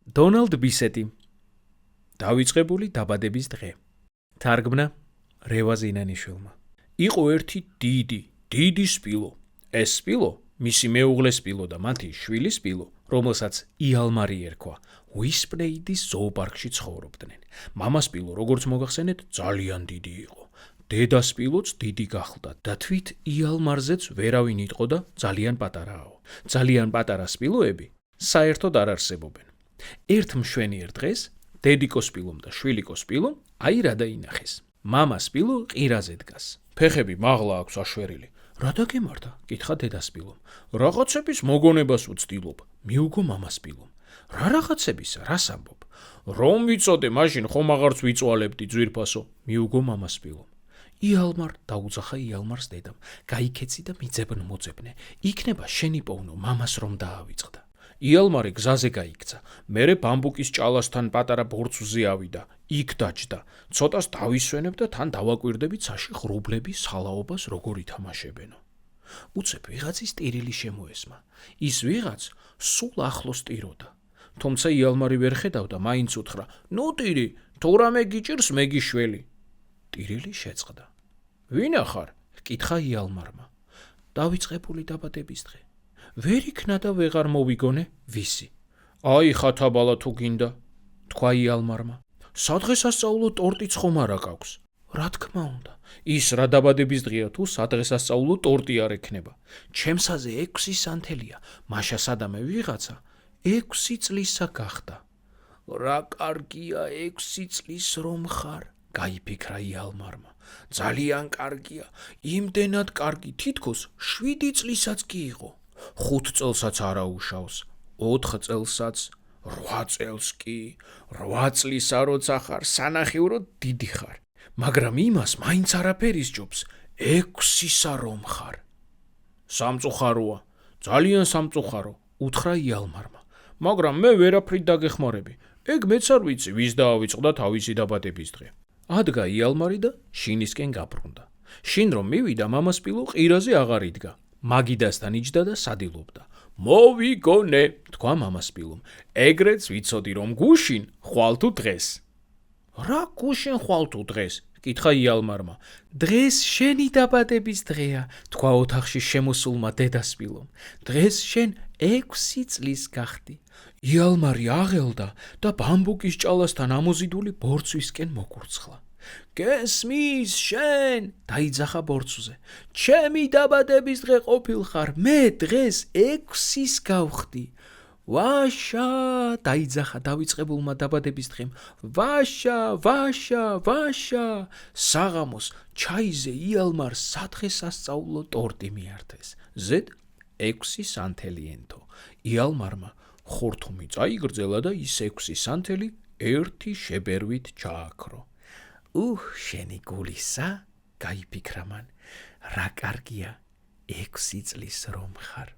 დონალდ ბისეტი. დავიწყებული დაბადების დღე. თარგმნა რევაზ ინანიშვილმა. იყო ერთი დიდი სპილო. ეს სპილო მისი მეუღლე სპილო და მათი შვილი სპილო, რომელსაც იალმარი ერქვა, უისპნეიდის ზოოპარკში ცხოვრობდნენ. მამა სპილო, როგორც მოგახსენეთ, ძალიან დიდი იყო. დედა სპილოც დიდი გახლდა და თვით იალმარზეც ვერავინ იტყო და ძალიან პატარაო. ძალიან პატარა სპილოები საერთოდ არ არსებობენ. ერთ მშვენიერ დღეს დედიკო სპილომ და შვილიკო სპილომ აი რა დაინახეს. მამა სპილო ყირაზე დგას. ფეხები მაღლა აქვს აშვერილი. რა დაგემართა? კითხა დედა სპილომ. რაღაცების მოგონებას ვცდილობ, მიუგო მამა სპილომ. რა რაღაცებისა, რას ამბობ? რომ ვიცოდე, მაშინ ხომ აღარც ვიწვალებდი ძვირფასო, მიუგო მამა სპილომ. იალმარ დაუძახა იალმარს დედამ. გაიქეცი და მიძებნ მოძებნე. იქნება შენი პოვნო მამას რომ დაავიწყდა. იალმარი გზაზე გაიქცა. მერე ბამბუკის ჭალასთან პატარა ბორცვზე ავიდა. იქ დაჯდა. ცოტას დავისვენებ და თან დავაკვირდებით საში ღრუბლების სალაობას როგორ ითამაშებენო. უცებ ვიღაცის ტირილი შემოესმა. ის ვიღაც სულ ახლოს ტიროდა. თუმცა იალმარი ვერ ხედავდა, მაინც უთხრა: "ნუ ტირი, თუ რამე გიჭირს მე გიშველი." ტირილი შეწყდა. "ვინა ხარ?" კითხა იალმარმა. "დავიწყებული დაბადების დღე. ვერ იქნა და ვეღარ მოვიგონე ვისი." "აი ხათაბალა თუ გინდა," თქვა იალმარმა. "სადღესასწაულო ტორტიც ხომ არ აქვს?" "რა თქმა უნდა, ის რა დაბადების დღეა თუ სადღესასწაულო ტორტი არ ექნება. ჩემსაზე 6 სანთელია, მაშა სადამე ვიღაცა 6 წლისა გახდა." "რა კარგია 6 წლის რომ ხარ," გაიფიქრა იალმარმა. "ძალიან კარგია, იმდენად კარგი, თითქოს 7 წლისაც კი იყო. 5 წელსაც არა უშავს, 4 წელსაც, 8 წელს კი, 8 წლისა როცა ხარ, სანახივროდ დიდი ხარ. მაგრამ იმას მაინც არაფერი სჯობს, 6-ისა რომ ხარ." "სამწუხაროა, ძალიან სამწუხარო," უთხრა იალმარმა. "მაგრამ მე ვერაფრით დაგეხმარები. ეგ მეც არ ვიცი, ვის დაავიწყდა თავისი დაბადების დღე." ადგა იალმარი და შინისკენ გაბრუნდა. შინ რომ მივიდა, მამა სპილო ყირაზე აღარ იდგა. მაგიდასთან იჯდა და სადილობდა. "მოვიგონე," თქვა მამა სპილომ. "ეგრეც ვიცოდი რომ გუშინ ხვალ თუ დღეს." "რა გუშინ ხვალ თუ დღეს?" კითხა იალმარმა. "დღეს შენი დაბადების დღეა," თქვა ოთახში შემოსულმა დედა სპილომ. "დღეს შენ 6 წლის გახდი." იალმარი აღელდა და ბამბუკის ჭალასთან ამოზიდული ბორცვისკენ მოკურცხლა. "გესმის შენ?" დაიძახა ბორცვზე. "ჩემი დაბადების დღე ყოფილხარ, მე დღეს 6-ის გავხდი." "ვაშა!" დაიძახა დავიწყებულმა დაბადების დღემ. "ვაშა, ვაშა, ვაშა!" საღამოს ჩაიზე იალმარს სადღესასწაულო ტორტი მიართეს. ზედ 6 სანთელი-ენთო. იალმარმა ხორთუმი წაიგრძელა და ის 6 სანთელი ერთი შებერვით ჩააქრო. შენი გულისა?" გაიფიქრა მან. "რა კარგია 6 წლის რომ ხარ."